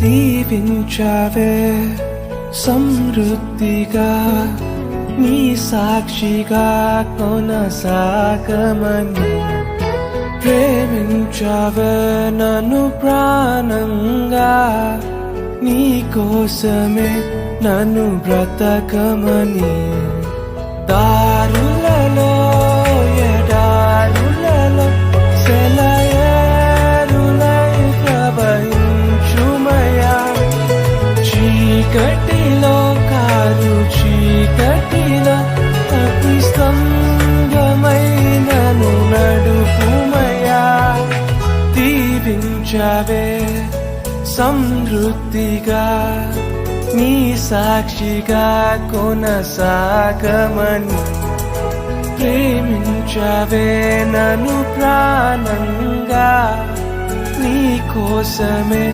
దీవించావే సమృద్ధిగా నీ సాక్షిగా కొనసాగమని ప్రేమించావే నన్ను ప్రాణంగా నీ కోసమే నన్ను బ్రతకమని దారులలో ఎడారులలో సెలయేరులై ప్రవహించుమయా చీకటిలో కారు చీకటిలో అతి స్తంభమైనను నడుపుమయా దీవించావే సమృద్ధిగా నీ సాక్షిగా కొనసాగమని ప్రేమించావే నన్ను ప్రాణంగా నీ కోసమే